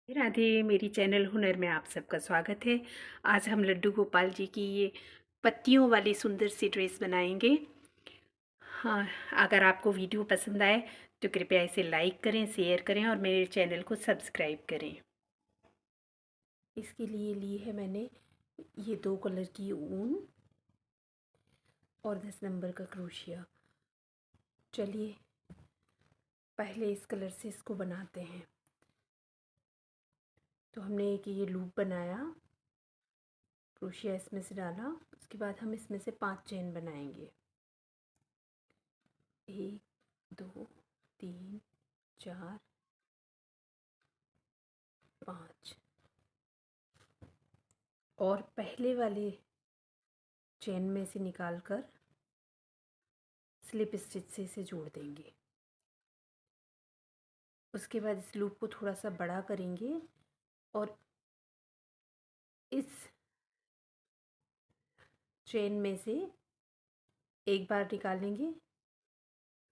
राधे, मेरी चैनल हुनर में आप सबका स्वागत है। आज हम लड्डू गोपाल जी की ये पत्तियों वाली सुंदर सी ड्रेस बनाएंगे। हाँ, अगर आपको वीडियो पसंद आए तो कृपया इसे लाइक करें, शेयर करें और मेरे चैनल को सब्सक्राइब करें। इसके लिए ली है मैंने ये 2 कलर की ऊन और 10 नंबर का क्रोशिया। चलिए पहले इस कलर से इसको बनाते हैं। तो हमने एक ये लूप बनाया, क्रोशिया इसमें से डाला, उसके बाद हम इसमें से 5 चेन बनाएंगे। 1 2 3 4 5 और पहले वाले चेन में से निकालकर स्लिप स्टिच से इसे जोड़ देंगे। उसके बाद इस लूप को थोड़ा सा बड़ा करेंगे और इस चेन में से एक बार निकालेंगे,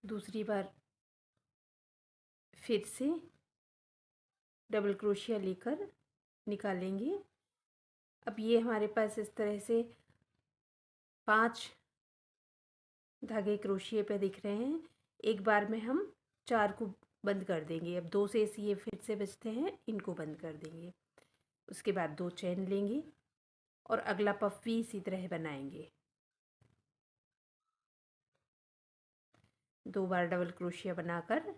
दूसरी बार फिर से डबल क्रोशिया लेकर निकालेंगे। अब ये हमारे पास इस तरह से 5 धागे क्रोशिया पे दिख रहे हैं। एक बार में हम 4 को बंद कर देंगे। अब 2 से ये फिर से बचते हैं, इनको बंद कर देंगे। उसके बाद 2 चेन लेंगे और अगला पफ भी इसी तरह बनाएंगे। 2 बार डबल क्रोशिया बनाकर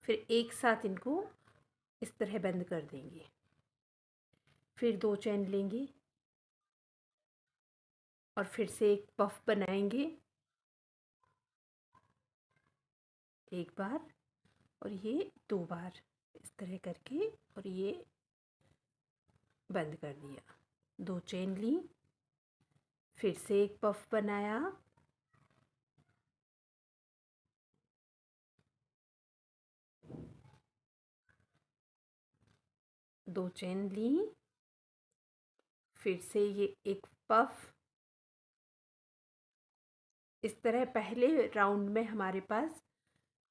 फिर एक साथ इनको इस तरह बंद कर देंगे। फिर 2 चेन लेंगे और फिर से एक पफ बनाएंगे, एक बार और ये 2 बार इस तरह करके, और ये बंद कर दिया। 2 चेन ली, फिर से एक पफ बनाया, दो चेन ली, फिर से ये एक पफ। इस तरह पहले राउंड में हमारे पास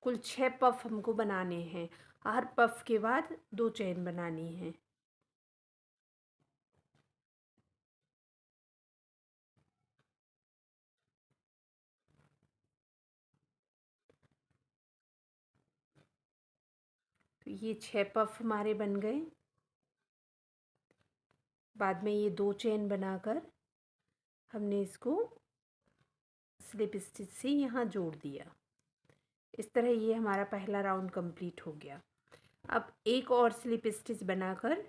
कुल 6 पफ हमको बनाने हैं। हर पफ के बाद 2 चेन बनानी है। तो ये 6 पफ हमारे बन गए। बाद में ये 2 चेन बनाकर हमने इसको स्लिप स्टिच से यहाँ जोड़ दिया। इस तरह ये हमारा पहला राउंड कंप्लीट हो गया। अब एक और स्लिप स्टिच बनाकर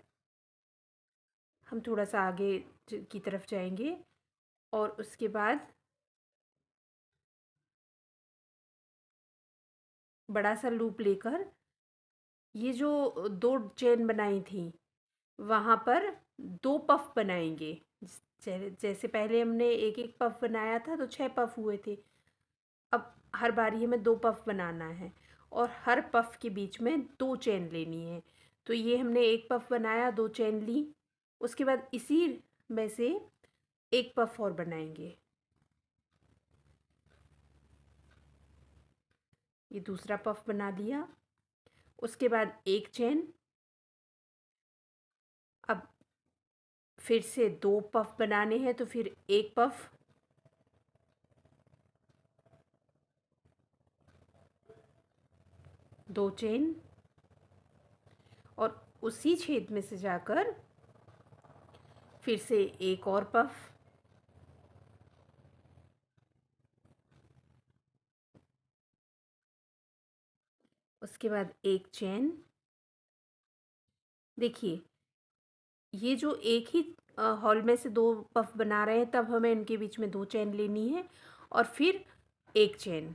हम थोड़ा सा आगे की तरफ जाएंगे और उसके बाद बड़ा सा लूप लेकर ये जो 2 चेन बनाई थी वहाँ पर 2 पफ बनाएंगे। जैसे पहले हमने एक एक पफ बनाया था तो 6 पफ हुए थे। अब हर बारी हमें 2 पफ बनाना है और हर पफ के बीच में 2 चेन लेनी है। तो ये हमने एक पफ बनाया, 2 चेन ली, उसके बाद इसी में से एक पफ और बनाएंगे। ये दूसरा पफ बना लिया, उसके बाद एक चेन। अब फिर से 2 पफ बनाने हैं तो फिर एक पफ, दो चेन और उसी छेद में से जाकर फिर से एक और पफ, उसके बाद एक चेन। देखिए ये जो एक ही हॉल में से 2 पफ बना रहे हैं तब हमें इनके बीच में 2 चेन लेनी है और फिर एक चेन।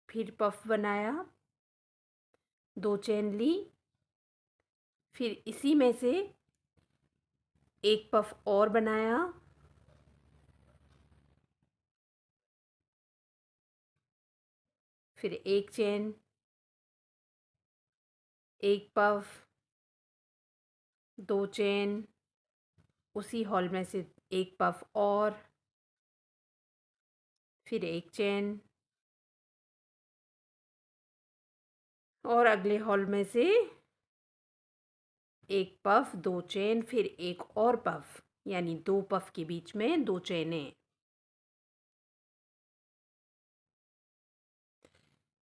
फिर पफ बनाया, 2 चेन ली, फिर इसी में से एक पफ और बनाया, फिर एक चेन, एक पफ, 2 चेन, उसी हॉल में से एक पफ और, फिर एक चेन, और अगले हॉल में से एक पफ, दो चेन, फिर एक और पफ, यानी दो पफ के बीच में दो चेनें।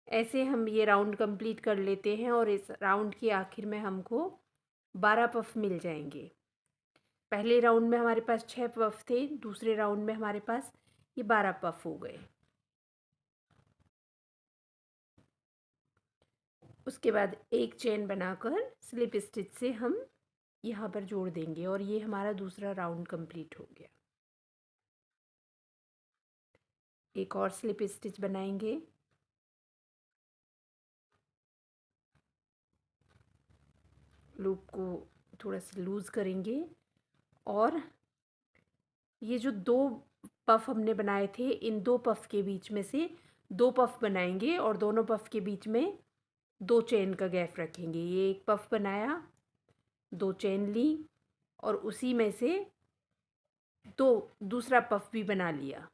ऐसे हम ये राउंड कंप्लीट कर लेते हैं और इस राउंड के आखिर में हमको 12 पफ मिल जाएंगे। पहले राउंड में हमारे पास 6 पफ थे, दूसरे राउंड में हमारे पास ये 12 पफ हो गए। उसके बाद एक चेन बनाकर स्लिप स्टिच से हम यहाँ पर जोड़ देंगे और ये हमारा दूसरा राउंड कंप्लीट हो गया। एक और स्लिप स्टिच बनाएंगे। लूप को थोड़ा सा लूज़ करेंगे और ये जो दो पफ हमने बनाए थे, इन दो पफ के बीच में से दो पफ बनाएंगे और दोनों पफ के बीच में दो चेन का गैप रखेंगे। ये एक पफ बनाया, दो चेन ली और उसी में से दो दूसरा पफ भी बना लिया।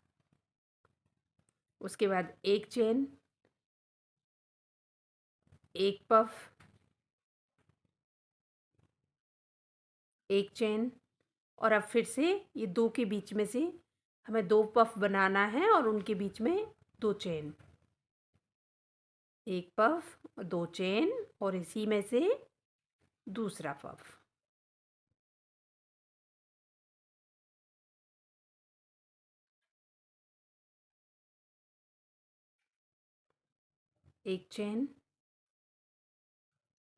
उसके बाद एक चेन, एक पफ, एक चेन और अब फिर से ये दो के बीच में से हमें दो पफ बनाना है और उनके बीच में दो चेन। एक पफ और दो चेन और इसी में से दूसरा पफ। एक चेन,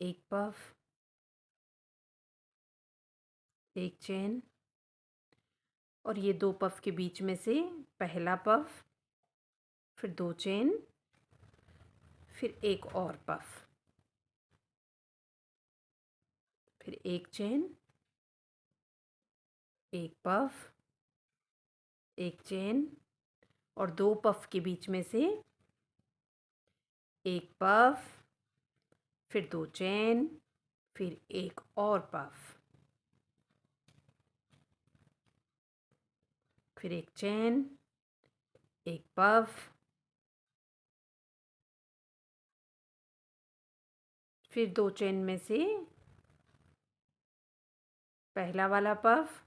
एक पफ, एक चेन और ये दो पफ के बीच में से पहला पफ, फिर दो चेन, फिर एक और पफ, फिर एक चेन, एक पफ, एक चेन और दो पफ के बीच में से एक पफ, फिर दो चेन, फिर एक और पफ, फिर एक चेन, एक पफ, फिर दो चेन में से पहला वाला पफ,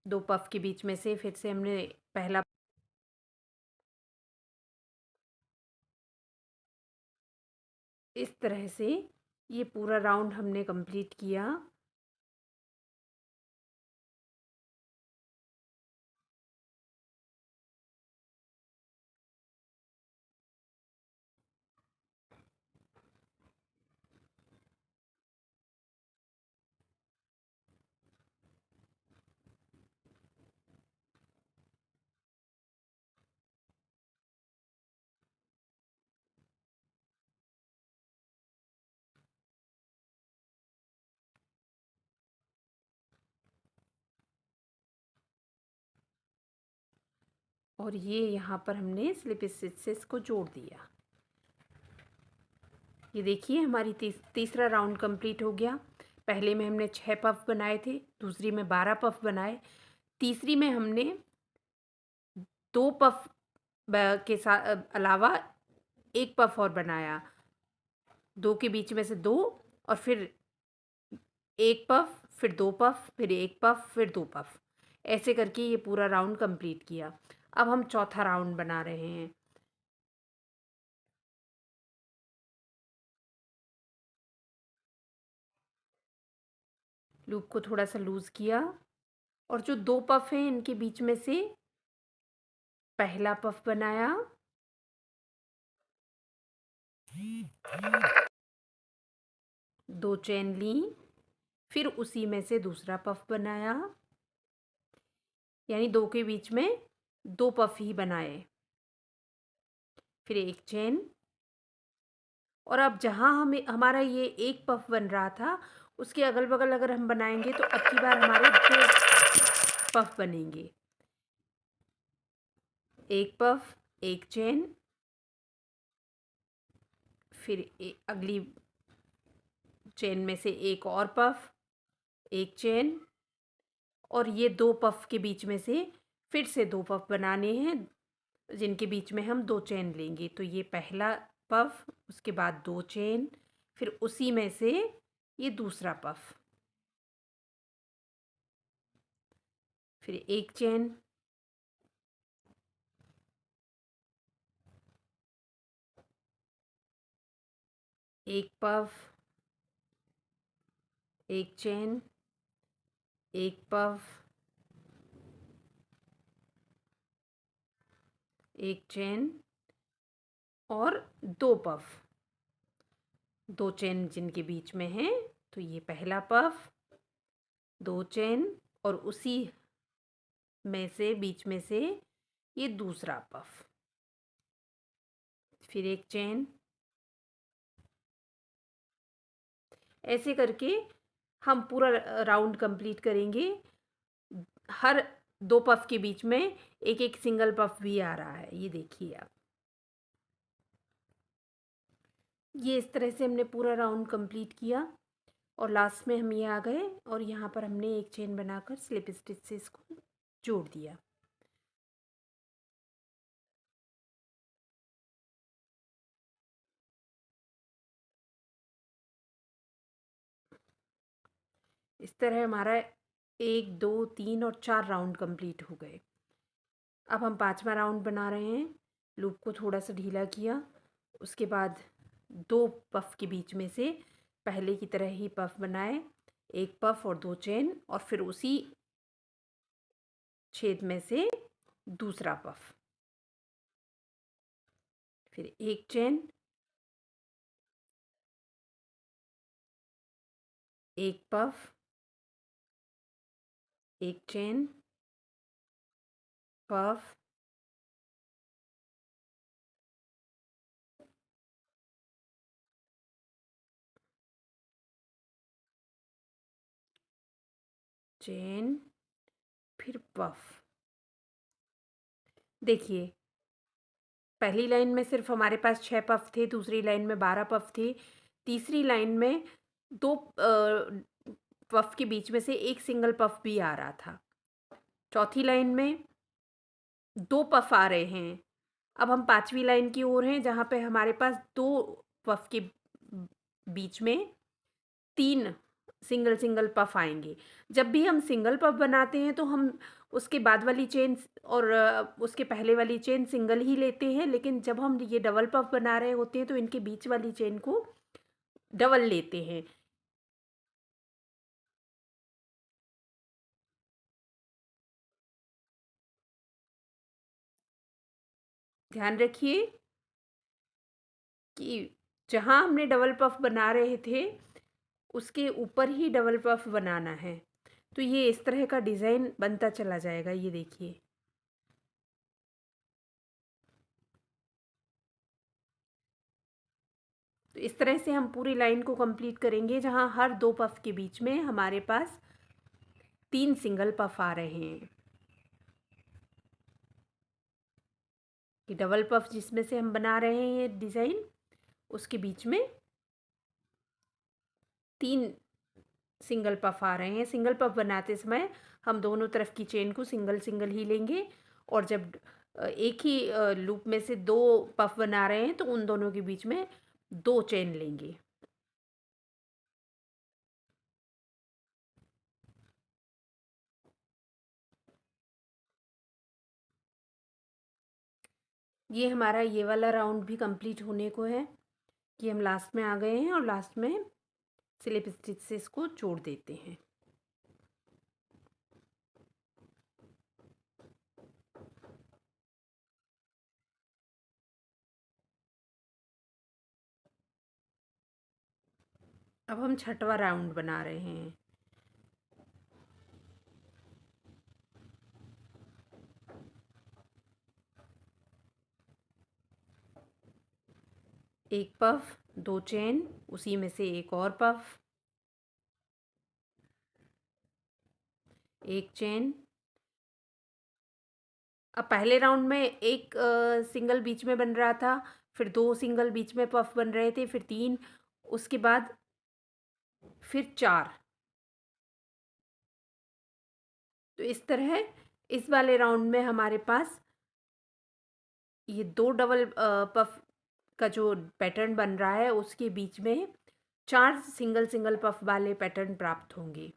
दो पफ के बीच में से फिर से हमने पहला। इस तरह से ये पूरा राउंड हमने कंप्लीट किया। और ये यहाँ पर हमने स्लिप स्टिचेस को जोड़ दिया। ये देखिए हमारी तीसरा राउंड कंप्लीट हो गया। पहले में हमने 6 पफ बनाए थे, दूसरी में 12 पफ बनाए, तीसरी में हमने दो पफ के साथ अलावा एक पफ और बनाया, दो के बीच में से दो और फिर एक पफ, फिर दो पफ, फिर एक पफ, फिर दो पफ, ऐसे करके ये पूरा राउंड कंप्लीट किया। अब हम चौथा राउंड बना रहे हैं। लूप को थोड़ा सा लूज़ किया और जो दो पफ हैं इनके बीच में से पहला पफ बनाया, दो चेन ली, फिर उसी में से दूसरा पफ बनाया, यानी दो के बीच में दो पफ ही बनाए, फिर एक चेन और अब जहाँ हमें हमारा ये एक पफ बन रहा था उसके अगल बगल अगर हम बनाएंगे तो अब की बार हमारे दो पफ बनेंगे। एक पफ, एक चेन, फिर अगली चेन में से एक और पफ, एक चेन और ये दो पफ के बीच में से फिर से दो पफ बनाने हैं जिनके बीच में हम दो चेन लेंगे। तो ये पहला पफ, उसके बाद 2 चेन, फिर उसी में से ये दूसरा पफ, फिर 1 चेन, एक पफ, एक चेन, एक पफ, एक चेन और 2 पफ, 2 चेन जिनके बीच में है, तो ये पहला पफ, 2 चेन और उसी में से बीच में से ये दूसरा पफ, फिर 1 चेन। ऐसे करके हम पूरा राउंड कंप्लीट करेंगे। हर 2 पफ के बीच में एक एक सिंगल पफ भी आ रहा है, ये देखिए आप। ये इस तरह से हमने पूरा राउंड कंप्लीट किया और लास्ट में हम ये आ गए और यहाँ पर हमने एक चेन बनाकर स्लिप स्टिच से इसको जोड़ दिया। इस तरह हमारा 1 2 3 और 4 राउंड कंप्लीट हो गए। अब हम 5वां राउंड बना रहे हैं। लूप को थोड़ा सा ढीला किया, उसके बाद 2 पफ के बीच में से पहले की तरह ही पफ बनाए, 1 पफ और 2 चेन और फिर उसी छेद में से दूसरा पफ, फिर 1 chain, 1 puff, 1 chain, puff, chain, फिर पफ। देखिए, पहली लाइन में सिर्फ हमारे पास 6 पफ थे, दूसरी लाइन में 12 पफ थे, तीसरी लाइन में 2 पफ के बीच में से एक सिंगल पफ भी आ रहा था, चौथी लाइन में 2 पफ आ रहे हैं। अब हम 5वीं लाइन की ओर हैं, जहाँ पे हमारे पास 2 पफ के बीच में 3 सिंगल सिंगल पफ आएंगे। जब भी हम सिंगल पफ बनाते हैं तो हम उसके बाद वाली चेन और उसके पहले वाली चेन सिंगल ही लेते हैं, लेकिन जब हम ये डबल पफ बना रहे होते हैं तो इनके बीच वाली चेन को डबल लेते हैं। ध्यान रखिए कि जहाँ हमने डबल पफ बना रहे थे उसके ऊपर ही डबल पफ बनाना है, तो ये इस तरह का डिज़ाइन बनता चला जाएगा। ये देखिए, तो इस तरह से हम पूरी लाइन को कंप्लीट करेंगे, जहाँ हर 2 पफ के बीच में हमारे पास 3 सिंगल पफ आ रहे हैं। कि डबल पफ जिसमें से हम बना रहे हैं डिज़ाइन, उसके बीच में 3 सिंगल पफ आ रहे हैं। सिंगल पफ बनाते समय हम दोनों तरफ की चेन को सिंगल सिंगल ही लेंगे और जब एक ही लूप में से 2 पफ बना रहे हैं तो उन दोनों के बीच में 2 चेन लेंगे। ये हमारा ये वाला राउंड भी कंप्लीट होने को है कि हम लास्ट में आ गए हैं और लास्ट में स्लिप स्टिच से इसको जोड़ देते हैं। अब हम 6वां राउंड बना रहे हैं। एक पफ, 2 चेन, उसी में से एक और पफ, एक चेन। अब पहले राउंड में एक सिंगल बीच में बन रहा था, फिर 2 सिंगल बीच में पफ बन रहे थे, फिर 3, उसके बाद फिर 4। तो इस तरह इस वाले राउंड में हमारे पास ये 2 डबल पफ का जो पैटर्न बन रहा है उसके बीच में 4 सिंगल सिंगल पफ वाले पैटर्न प्राप्त होंगे।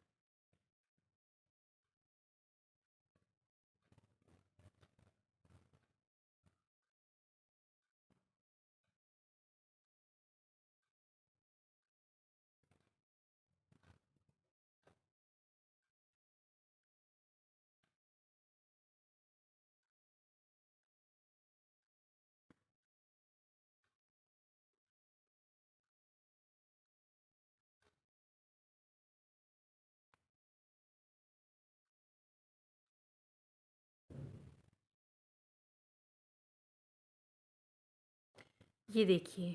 ये देखिए,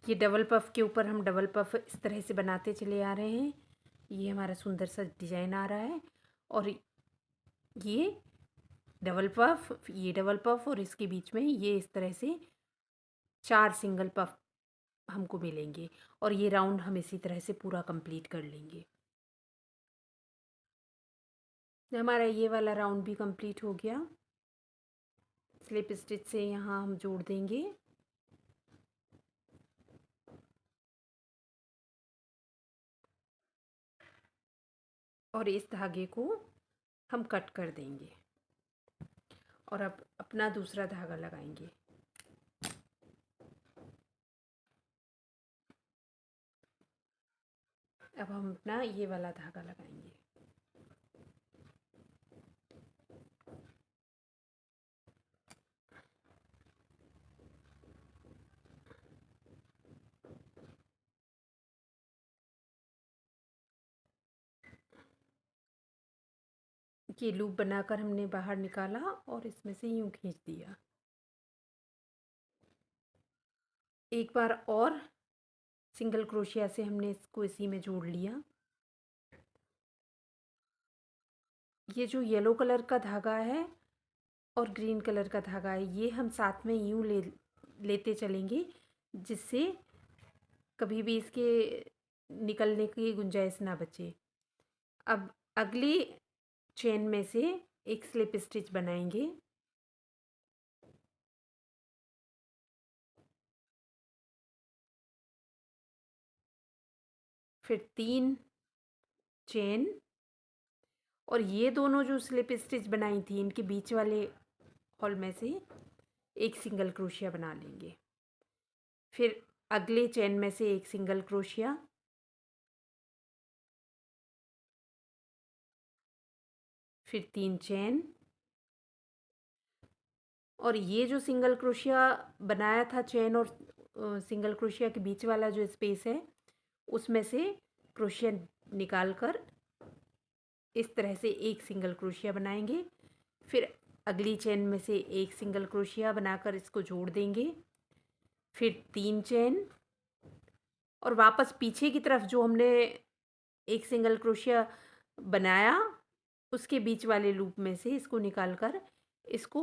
ये डबल पफ के ऊपर हम डबल पफ इस तरह से बनाते चले आ रहे हैं। ये हमारा सुंदर सा डिजाइन आ रहा है। और ये डबल पफ, ये डबल पफ, और इसके बीच में ये इस तरह से 4 सिंगल पफ हमको मिलेंगे। और ये राउंड हम इसी तरह से पूरा कंप्लीट कर लेंगे। हमारा ये वाला राउंड भी कंप्लीट हो गया। स्लिप स्टिच से यहाँ हम जोड़ देंगे। और इस धागे को हम कट कर देंगे और अब अपना दूसरा धागा लगाएंगे। अब हम अपना ये वाला धागा लगाएंगे। ये लूप बनाकर हमने बाहर निकाला और इसमें से यूं खींच दिया। एक बार और सिंगल क्रोशिया से हमने इसको इसी में जोड़ लिया। ये जो येलो कलर का धागा है और ग्रीन कलर का धागा है, ये हम साथ में यूं लेते चलेंगे, जिससे कभी भी इसके निकलने की गुंजाइश ना बचे। अब अगली चेन में से एक स्लिप स्टिच बनाएंगे। फिर 3 चेन, और ये दोनों जो स्लिप स्टिच बनाई थी इनके बीच वाले हॉल में से एक सिंगल क्रोशिया बना लेंगे। फिर अगले चेन में से एक सिंगल क्रोशिया, फिर 3 चेन, और ये जो सिंगल क्रोशिया बनाया था चेन और सिंगल क्रोशिया के बीच वाला जो स्पेस है उसमें से क्रोशिया निकाल कर इस तरह से एक सिंगल क्रोशिया बनाएंगे। फिर अगली चेन में से एक सिंगल क्रोशिया बनाकर इसको जोड़ देंगे। फिर 3 चेन, और वापस पीछे की तरफ जो हमने एक सिंगल क्रोशिया बनाया उसके बीच वाले लूप में से इसको निकाल कर इसको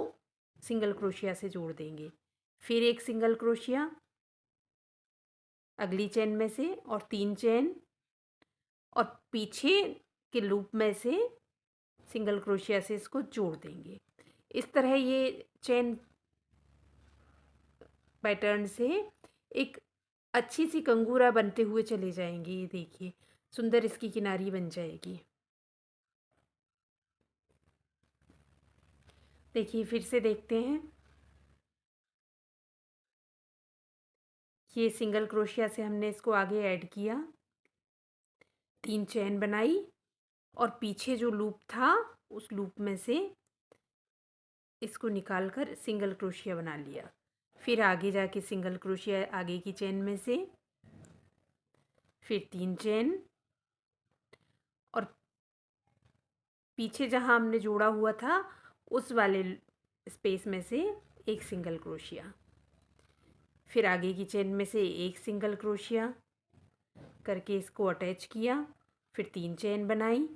सिंगल क्रोशिया से जोड़ देंगे। फिर एक सिंगल क्रोशिया अगली चेन में से और 3 चेन, और पीछे के लूप में से सिंगल क्रोशिया से इसको जोड़ देंगे। इस तरह ये चेन पैटर्न से एक अच्छी सी कंगूरा बनते हुए चले जाएंगे। ये देखिए, सुंदर इसकी किनारी बन जाएगी। देखिए, फिर से देखते हैं। ये सिंगल क्रोशिया से हमने इसको आगे ऐड किया, 3 चेन बनाई, और पीछे जो लूप था उस लूप में से इसको निकाल कर सिंगल क्रोशिया बना लिया। फिर आगे जाके सिंगल क्रोशिया आगे की चेन में से, फिर 3 चेन, और पीछे जहाँ हमने जोड़ा हुआ था उस वाले स्पेस में से एक सिंगल क्रोशिया। फिर आगे की चेन में से एक सिंगल क्रोशिया करके इसको अटैच किया। फिर 3 चेन बनाई।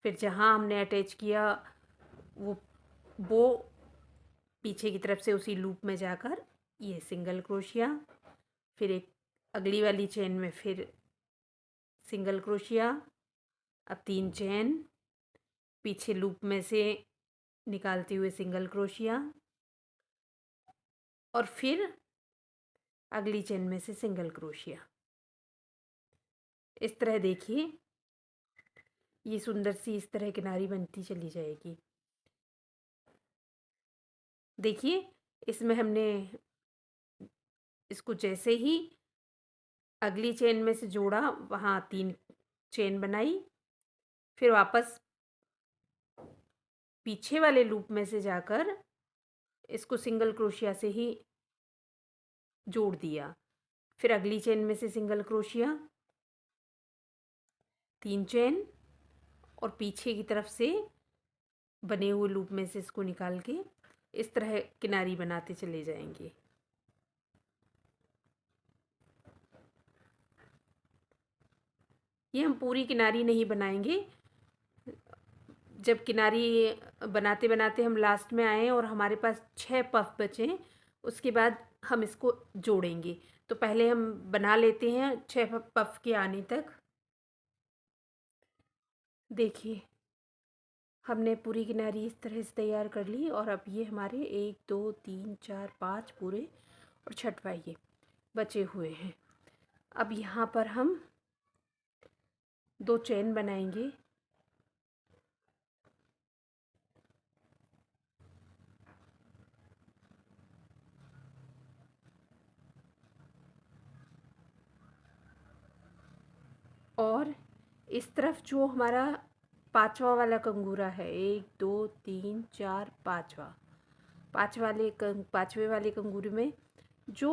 फिर जहाँ हमने अटैच किया वो पीछे की तरफ से उसी लूप में जाकर ये सिंगल क्रोशिया। फिर एक अगली वाली चेन में फिर सिंगल क्रोशिया। अब 3 चेन, पीछे लूप में से निकालते हुए सिंगल क्रोशिया, और फिर अगली चेन में से सिंगल क्रोशिया। इस तरह देखिए ये सुंदर सी इस तरह किनारी बनती चली जाएगी। देखिए इसमें हमने इसको जैसे ही अगली चेन में से जोड़ा वहाँ 3 चेन बनाई, फिर वापस पीछे वाले लूप में से जाकर इसको सिंगल क्रोशिया से ही जोड़ दिया। फिर अगली चेन में से सिंगल क्रोशिया, 3 चेन और पीछे की तरफ से बने हुए लूप में से इसको निकाल के इस तरह किनारी बनाते चले जाएंगे। ये हम पूरी किनारी नहीं बनाएंगे। जब किनारी बनाते बनाते हम लास्ट में आए और हमारे पास 6 पफ बचे, उसके बाद हम इसको जोड़ेंगे। तो पहले हम बना लेते हैं 6 पफ के आने तक। देखिए हमने पूरी किनारी इस तरह से तैयार कर ली और अब ये हमारे 1 2 3 4 5 पूरे और छठवा ये बचे हुए हैं। अब यहाँ पर हम 2 चेन बनाएंगे। और इस तरफ जो हमारा 5वां वाला कंगूरा है, 1 2 3 4 5वां, 5वें वाले कंगूरे में जो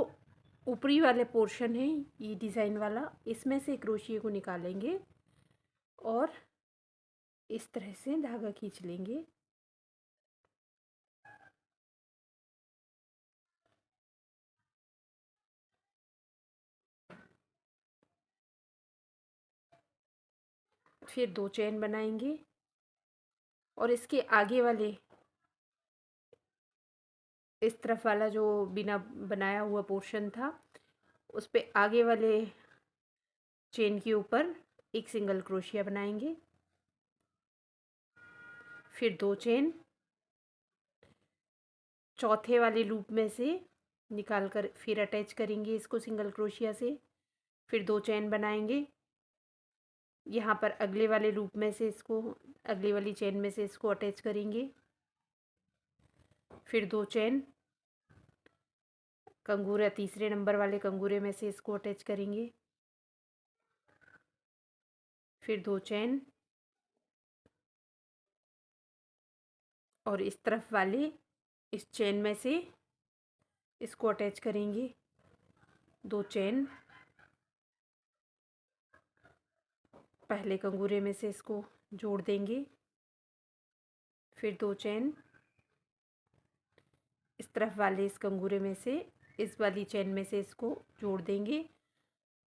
ऊपरी वाले पोर्शन है ये डिज़ाइन वाला, इसमें से क्रोशिया को निकालेंगे और इस तरह से धागा खींच लेंगे। फिर 2 चेन बनाएंगे और इसके आगे वाले इस तरफ वाला जो बिना बनाया हुआ पोर्शन था उस पे आगे वाले चेन के ऊपर एक सिंगल क्रोशिया बनाएंगे। फिर 2 चेन चौथे वाले लूप में से निकाल कर फिर अटैच करेंगे इसको सिंगल क्रोशिया से। फिर 2 चेन बनाएंगे, यहाँ पर अगले वाले लूप में से इसको अगली वाली चेन में से इसको अटैच करेंगे। फिर 2 चेन कंगूरा तीसरे नंबर वाले कंगूरे में से इसको अटैच करेंगे। फिर 2 चेन और इस तरफ वाले इस चेन में से इसको अटैच करेंगे। 2 चेन पहले कंगूरे में से इसको जोड़ देंगे। फिर 2 चेन इस तरफ वाले इस कंगूरे में से इस वाली चेन में से इसको जोड़ देंगे।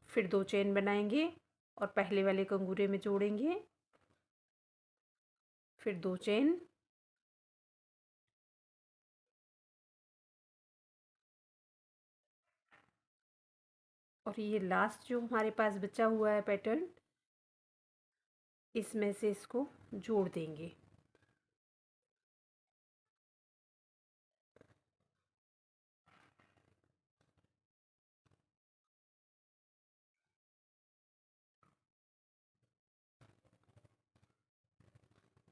फिर 2 चेन बनाएंगे और पहले वाले कंगूरे में जोड़ेंगे। फिर 2 चेन और ये लास्ट जो हमारे पास बचा हुआ है पैटर्न, इसमें से इसको जोड़ देंगे।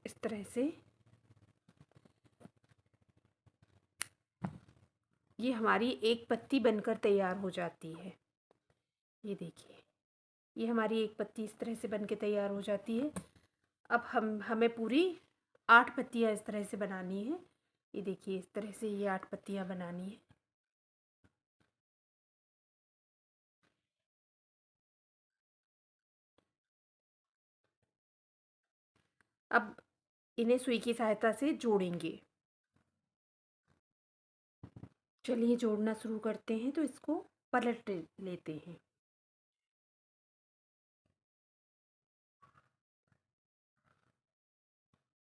इस तरह से ये हमारी एक पत्ती बनकर तैयार हो जाती है। ये देखिए ये हमारी एक पत्ती इस तरह से बनके तैयार हो जाती है। अब हमें पूरी 8 पत्तियाँ इस तरह से बनानी है। ये देखिए इस तरह से ये 8 पत्तियाँ बनानी है। अब इन्हें सुई की सहायता से जोड़ेंगे। चलिए जोड़ना शुरू करते हैं। तो इसको पलट लेते हैं।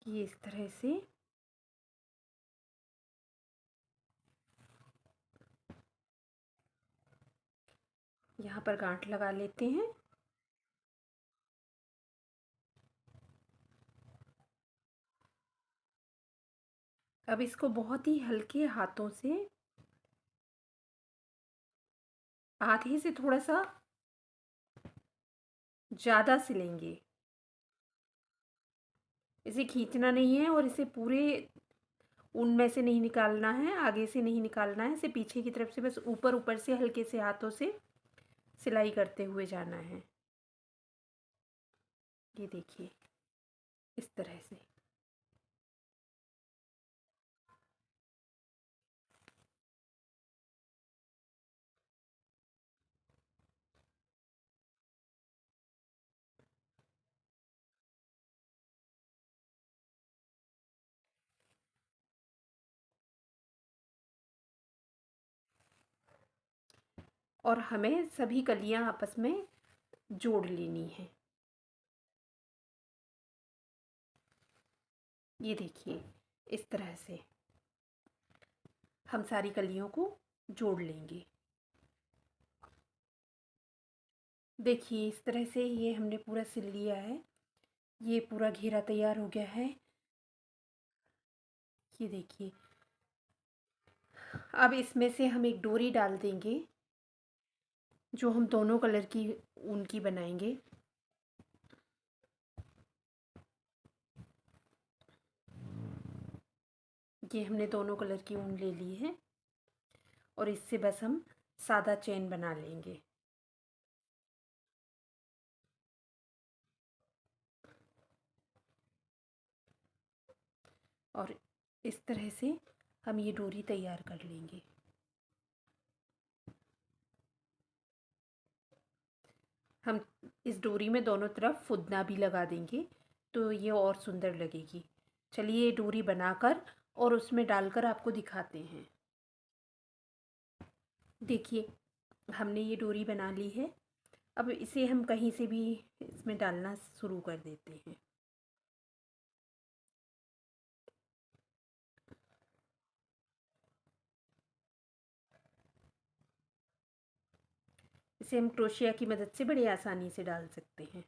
ये इस तरह से यहाँ पर गांठ लगा लेते हैं। अब इसको बहुत ही हल्के हाथों से आधे से थोड़ा सा ज़्यादा सिलेंगे। इसे खींचना नहीं है और इसे पूरे उनमें से नहीं निकालना है, आगे से नहीं निकालना है, इसे पीछे की तरफ से बस ऊपर ऊपर से हल्के से हाथों से सिलाई करते हुए जाना है। ये देखिए इस तरह से। और हमें सभी कलियां आपस में जोड़ लेनी है। ये देखिए इस तरह से हम सारी कलियों को जोड़ लेंगे। देखिए इस तरह से ये हमने पूरा सिल लिया है। ये पूरा घेरा तैयार हो गया है। ये देखिए अब इसमें से हम एक डोरी डाल देंगे जो हम दोनों कलर की ऊन की बनाएंगे। ये हमने दोनों कलर की ऊन ले ली है और इससे बस हम सादा चेन बना लेंगे। और इस तरह से हम ये डोरी तैयार कर लेंगे। हम इस डोरी में दोनों तरफ फुदना भी लगा देंगे तो ये और सुंदर लगेगी। चलिए ये डोरी बनाकर और उसमें डालकर आपको दिखाते हैं। देखिए हमने ये डोरी बना ली है। अब इसे हम कहीं से भी इसमें डालना शुरू कर देते हैं। इसे हम क्रोशिया की मदद से बड़ी आसानी से डाल सकते हैं।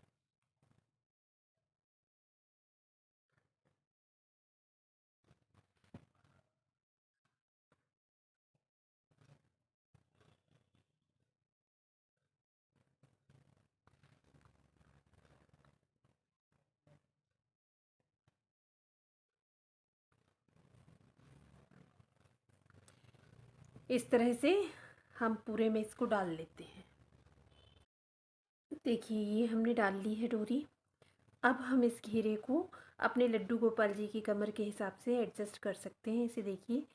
इस तरह से हम पूरे में इसको डाल लेते हैं। देखिए ये हमने डाल ली है डोरी। अब हम इस घेरे को अपने लड्डू गोपाल जी की कमर के हिसाब से एडजस्ट कर सकते हैं। इसे देखिए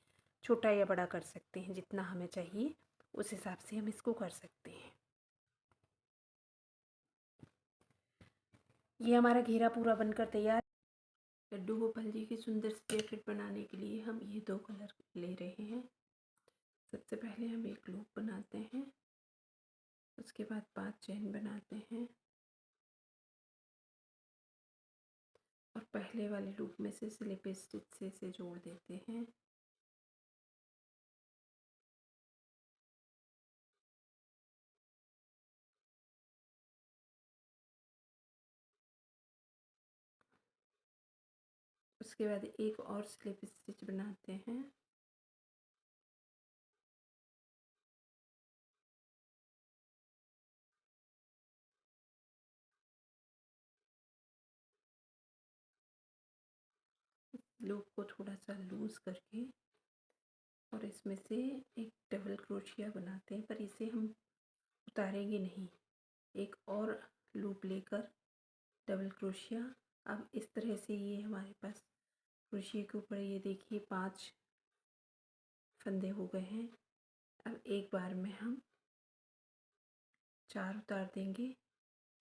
छोटा या बड़ा कर सकते हैं, जितना हमें चाहिए उस हिसाब से हम इसको कर सकते हैं। ये हमारा घेरा पूरा बनकर तैयार। लड्डू गोपाल जी की सुंदर सी जैकेट बनाने के लिए हम ये दो कलर ले रहे हैं। सबसे पहले हम एक लूप बनाते हैं, उसके बाद 5 चेन बनाते हैं और पहले वाले लूप में से स्लिप स्टिच से इसे जोड़ देते हैं। उसके बाद एक और स्लिप स्टिच बनाते हैं। लूप को थोड़ा सा लूज करके और इसमें से एक डबल क्रोशिया बनाते हैं, पर इसे हम उतारेंगे नहीं। एक और लूप लेकर डबल क्रोशिया। अब इस तरह से ये हमारे पास क्रोशिया के ऊपर ये देखिए 5 फंदे हो गए हैं। अब एक बार में हम 4 उतार देंगे,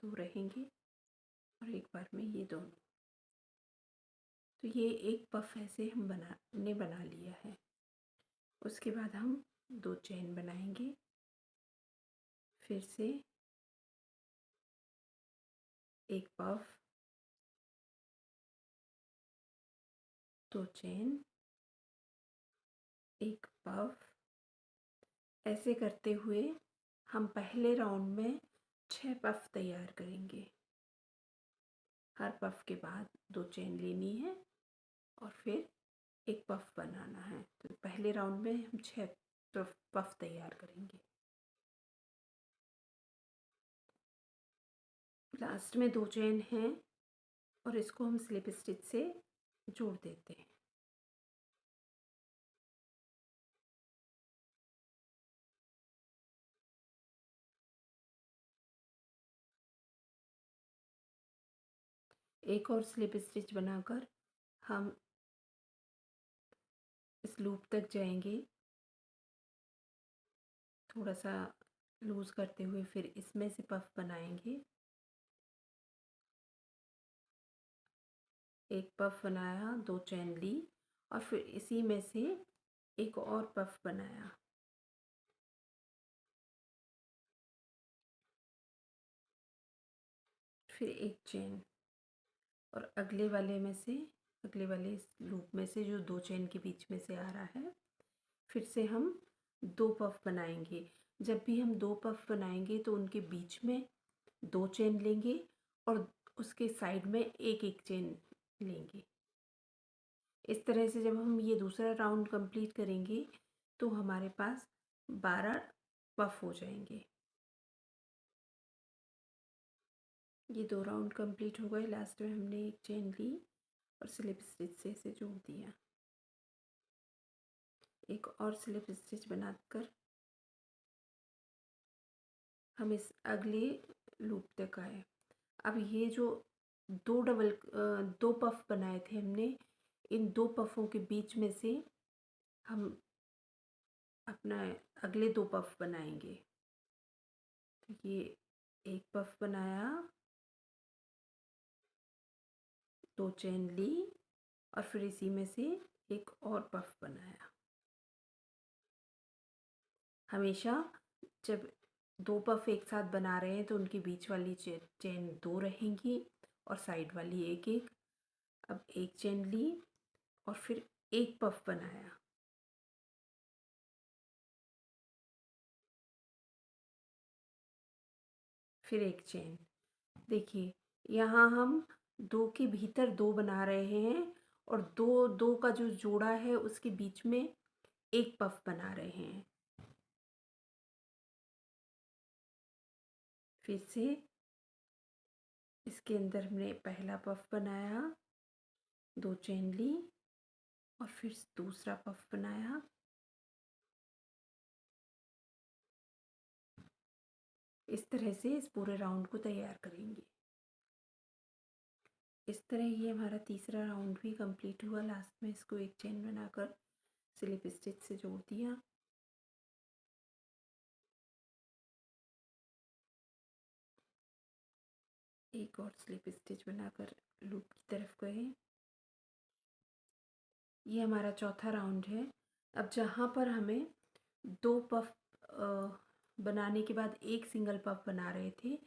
2 रहेंगे और एक बार में ये दोनों। तो ये एक पफ ऐसे हम बना लिया है। उसके बाद हम 2 चेन बनाएंगे, फिर से एक पफ, 2 चेन, एक पफ। ऐसे करते हुए हम पहले राउंड में 6 पफ तैयार करेंगे। हर पफ के बाद 2 चेन लेनी है और फिर एक पफ बनाना है। तो पहले राउंड में हम 6 पफ तैयार करेंगे। लास्ट में 2 चेन हैं और इसको हम स्लिप स्टिच से जोड़ देते हैं। एक और स्लिप स्टिच बनाकर हम इस लूप तक जाएंगे, थोड़ा सा लूज करते हुए फिर इसमें से पफ बनाएंगे। एक पफ बनाया, 2 चेन ली और फिर इसी में से एक और पफ बनाया। फिर एक चेन और अगले वाले इस लूप में से जो 2 चेन के बीच में से आ रहा है, फिर से हम 2 पफ बनाएंगे। जब भी हम 2 पफ बनाएंगे तो उनके बीच में 2 चेन लेंगे और उसके साइड में एक एक चेन लेंगे। इस तरह से जब हम ये दूसरा राउंड कंप्लीट करेंगे तो हमारे पास 12 पफ हो जाएंगे। ये 2 राउंड कंप्लीट हो गए। लास्ट में हमने एक चेन ली और स्लिप स्टिच से इसे जोड़ दिया। एक और स्लिप स्टिच बनाकर हम इस अगले लूप तक आए। अब ये जो 2 पफ बनाए थे हमने, इन 2 पफों के बीच में से हम अपना अगले 2 पफ बनाएंगे। तो ये एक पफ बनाया, 2 चेन ली और फिर इसी में से एक और पफ बनाया। हमेशा जब 2 पफ एक साथ बना रहे हैं तो उनके बीच वाली चेन 2 रहेंगी और साइड वाली एक एक। अब एक चेन ली और फिर एक पफ बनाया। फिर एक चेन। देखिए यहाँ हम 2 के भीतर 2 बना रहे हैं और 2 का जो जोड़ा है उसके बीच में एक पफ बना रहे हैं। फिर से इसके अंदर हमने पहला पफ बनाया, 2 चेन ली और फिर दूसरा पफ बनाया। इस तरह से इस पूरे राउंड को तैयार करेंगे। इस तरह ये हमारा तीसरा राउंड भी कंप्लीट हुआ। लास्ट में इसको एक चेन बनाकर स्लिप स्टिच से जोड़ दिया। एक और स्लिप स्टिच बनाकर लूप की तरफ गए। ये हमारा चौथा राउंड है। अब जहाँ पर हमें 2 पफ बनाने के बाद एक सिंगल पफ बना रहे थे,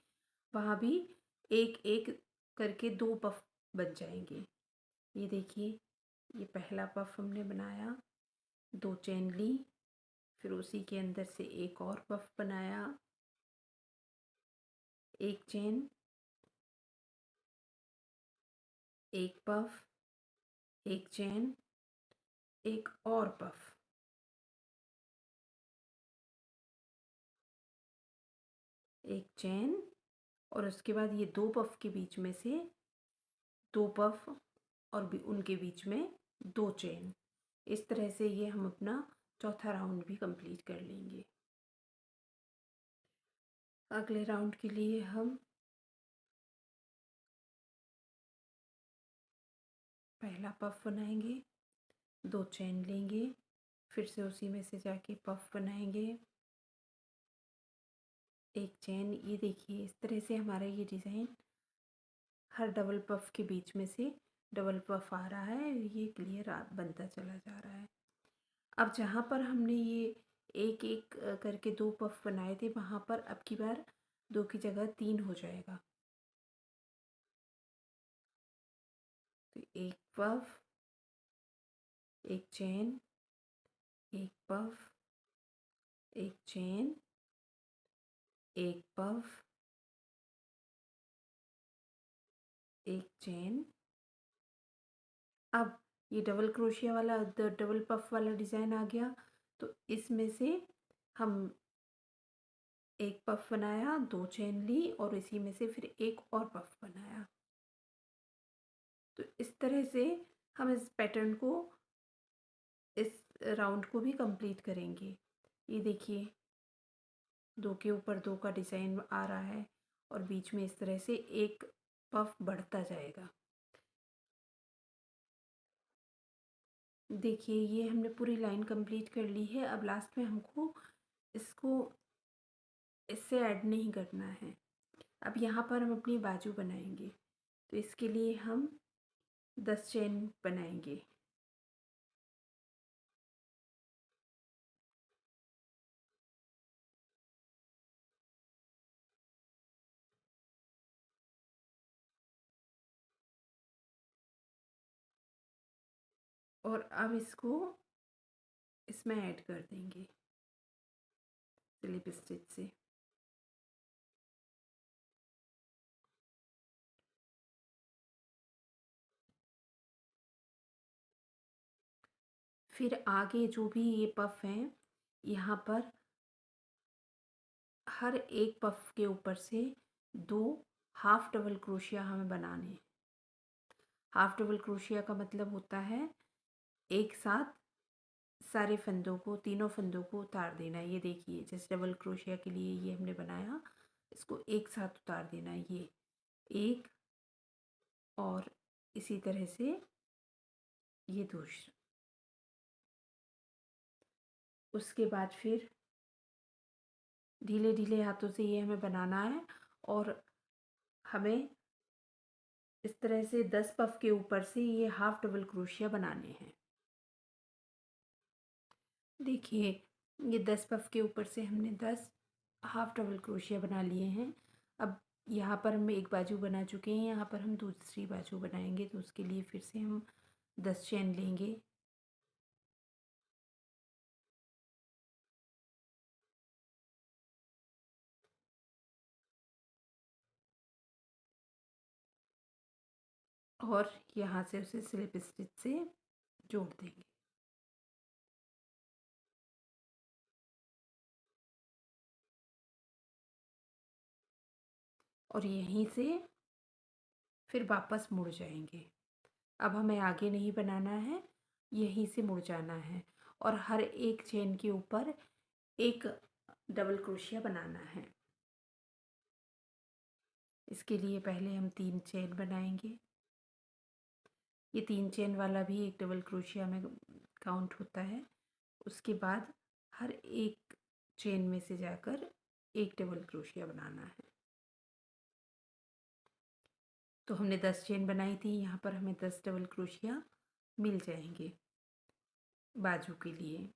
वहाँ भी एक एक करके 2 पफ बन जाएंगे। ये देखिए, ये पहला पफ हमने बनाया, 2 चेन ली, फिर उसी के अंदर से एक और पफ बनाया, एक चेन, एक पफ, एक चेन, एक और पफ, एक चेन और उसके बाद ये 2 पफ के बीच में से 2 पफ और भी उनके बीच में 2 चेन। इस तरह से ये हम अपना चौथा राउंड भी कंप्लीट कर लेंगे। अगले राउंड के लिए हम पहला पफ बनाएंगे, 2 चेन लेंगे, फिर से उसी में से जाके पफ बनाएंगे, एक चेन। ये देखिए, इस तरह से हमारा ये डिज़ाइन हर डबल पफ के बीच में से डबल पफ आ रहा है। ये क्लियर बनता चला जा रहा है। अब जहाँ पर हमने ये एक एक करके 2 पफ बनाए थे, वहाँ पर अब की बार 2 की जगह 3 हो जाएगा। तो एक पफ, एक चेन, एक पफ, एक चेन, एक पफ, एक चेन। अब ये डबल क्रोशिया वाला डबल पफ वाला डिज़ाइन आ गया। तो इसमें से हम एक पफ बनाया, 2 चेन ली और इसी में से फिर एक और पफ बनाया। तो इस तरह से हम इस पैटर्न को, इस राउंड को भी कंप्लीट करेंगे। ये देखिए 2 के ऊपर 2 का डिज़ाइन आ रहा है और बीच में इस तरह से एक पफ बढ़ता जाएगा। देखिए ये हमने पूरी लाइन कंप्लीट कर ली है। अब लास्ट में हमको इसको इससे ऐड नहीं करना है। अब यहाँ पर हम अपनी बाजू बनाएंगे, तो इसके लिए हम 10 चेन बनाएंगे। और अब इसको इसमें ऐड कर देंगे स्लिप स्टिच से। फिर आगे जो भी ये पफ हैं, यहाँ पर हर एक पफ के ऊपर से 2 हाफ डबल क्रोशिया हमें बनाने। हाफ डबल क्रोशिया का मतलब होता है एक साथ सारे फंदों को, तीनों फंदों को उतार देना। ये देखिए जैसे डबल क्रोशिया के लिए ये हमने बनाया, इसको एक साथ उतार देना। ये एक और इसी तरह से ये दूसरा। उसके बाद फिर ढीले ढीले हाथों से ये हमें बनाना है और हमें इस तरह से 10 पफ के ऊपर से ये हाफ डबल क्रोशिया बनाने हैं। देखिए ये 10 पफ के ऊपर से हमने 10 हाफ डबल क्रोशिया बना लिए हैं। अब यहाँ पर हम एक बाजू बना चुके हैं, यहाँ पर हम दूसरी बाजू बनाएंगे, तो उसके लिए फिर से हम 10 चेन लेंगे। और यहाँ से उसे स्लिप स्टिच से जोड़ देंगे। और यहीं से फिर वापस मुड़ जाएंगे। अब हमें आगे नहीं बनाना है, यहीं से मुड़ जाना है और हर एक चेन के ऊपर एक डबल क्रोशिया बनाना है। इसके लिए पहले हम 3 चेन बनाएंगे। ये 3 चेन वाला भी एक डबल क्रोशिया में काउंट होता है। उसके बाद हर एक चेन में से जाकर एक डबल क्रोशिया बनाना है। तो हमने 10 चेन बनाई थी, यहाँ पर हमें 10 डबल क्रोशिया मिल जाएंगे बाजू के लिए।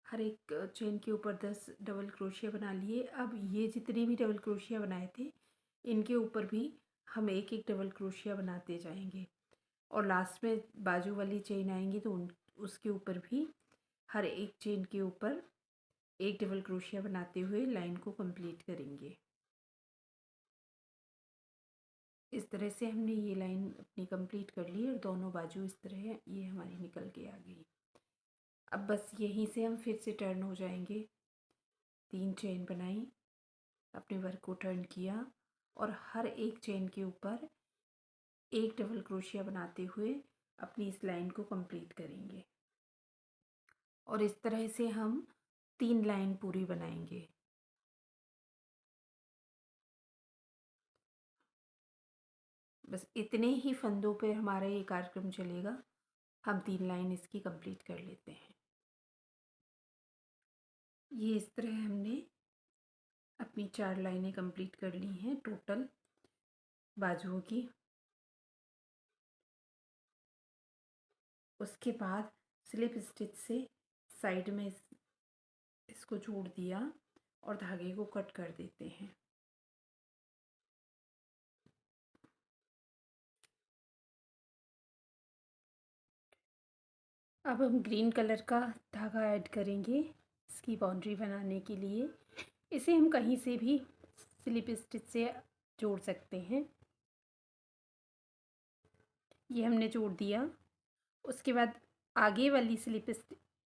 हर एक चेन के ऊपर 10 डबल क्रोशिया बना लिए। अब ये जितने भी डबल क्रोशिया बनाए थे, इनके ऊपर भी हम एक एक डबल क्रोशिया बनाते जाएंगे और लास्ट में बाजू वाली चेन आएंगी तो उसके ऊपर भी हर एक चेन के ऊपर एक डबल क्रोशिया बनाते हुए लाइन को कंप्लीट करेंगे। इस तरह से हमने ये लाइन अपनी कंप्लीट कर ली और दोनों बाजू इस तरह ये हमारी निकल के आ गई। अब बस यहीं से हम फिर से टर्न हो जाएंगे। 3 चेन बनाई, अपने वर्क को टर्न किया और हर एक चेन के ऊपर एक डबल क्रोशिया बनाते हुए अपनी इस लाइन को कंप्लीट करेंगे। और इस तरह से हम 3 लाइन पूरी बनाएंगे। बस इतने ही फंदों पे हमारा ये कार्यक्रम चलेगा। हम 3 लाइन इसकी कंप्लीट कर लेते हैं। ये इस तरह हमने अपनी 4 लाइनें कंप्लीट कर ली हैं टोटल बाजुओं की। उसके बाद स्लिप स्टिच से साइड में इसको जोड़ दिया और धागे को कट कर देते हैं। अब हम ग्रीन कलर का धागा ऐड करेंगे इसकी बाउंड्री बनाने के लिए। इसे हम कहीं से भी स्लिप स्टिच से जोड़ सकते हैं। ये हमने जोड़ दिया। उसके बाद आगे वाली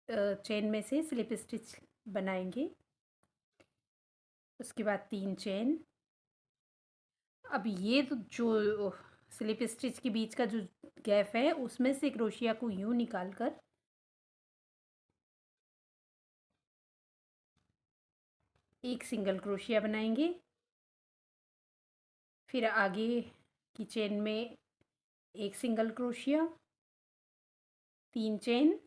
चेन में से स्लिप स्टिच बनाएंगे। उसके बाद 3 चेन। अब ये तो जो स्लिप स्टिच के बीच का जो गैप है उसमें से क्रोशिया को यूं निकाल कर एक सिंगल क्रोशिया बनाएंगे। फिर आगे की चेन में एक सिंगल क्रोशिया, 3 चेन,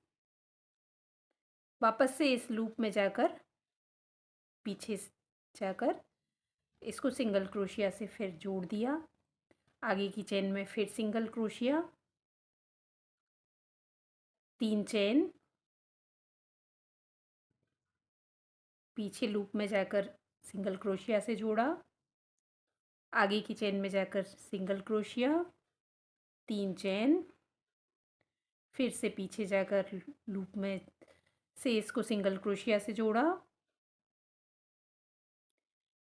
वापस से इस लूप में जाकर पीछे जाकर इसको सिंगल क्रोशिया से फिर जोड़ दिया। आगे की चेन में फिर सिंगल क्रोशिया, 3 चेन, पीछे लूप में जाकर सिंगल क्रोशिया से जोड़ा। आगे की चेन में जाकर सिंगल क्रोशिया, 3 चेन, फिर से पीछे जाकर लूप में से इसको सिंगल क्रोशिया से जोड़ा।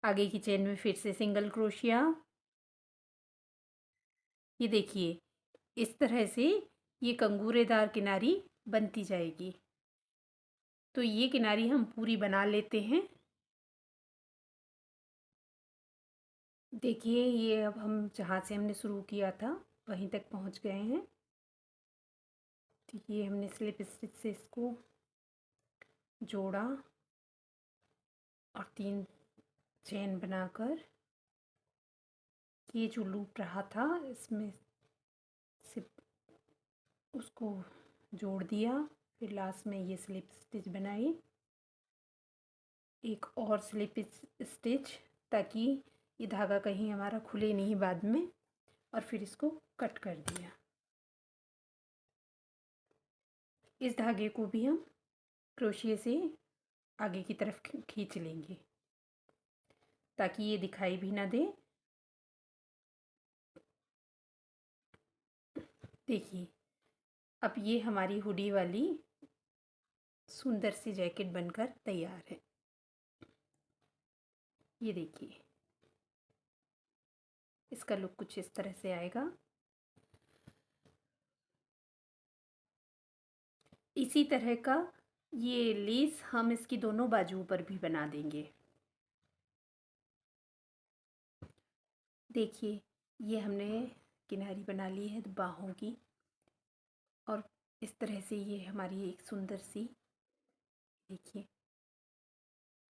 आगे की चेन में फिर से सिंगल क्रोशिया। ये देखिए, इस तरह से ये कंगूरेदार किनारी बनती जाएगी। तो ये किनारी हम पूरी बना लेते हैं। देखिए, ये अब हम जहाँ से हमने शुरू किया था वहीं तक पहुँच गए हैं। ठीक है, हमने स्लिप स्टिच से इसको जोड़ा और 3 चेन बनाकर ये जो लूप रहा था इसमें से उसको जोड़ दिया। फिर लास्ट में ये स्लिप स्टिच बनाई, एक और स्लिप स्टिच, ताकि ये धागा कहीं हमारा खुले नहीं बाद में, और फिर इसको कट कर दिया। इस धागे को भी हम क्रोशिया से आगे की तरफ खींच लेंगे ताकि ये दिखाई भी ना दे। देखिए, अब ये हमारी हुडी वाली सुंदर सी जैकेट बनकर तैयार है। ये देखिए, इसका लुक कुछ इस तरह से आएगा। इसी तरह का ये लेस हम इसकी दोनों बाजुओं पर भी बना देंगे। देखिए, ये हमने किनारी बना ली है बाहों की, और इस तरह से ये हमारी एक सुंदर सी, देखिए,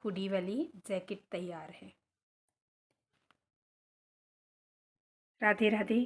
हुडी वाली जैकेट तैयार है। राधे राधे।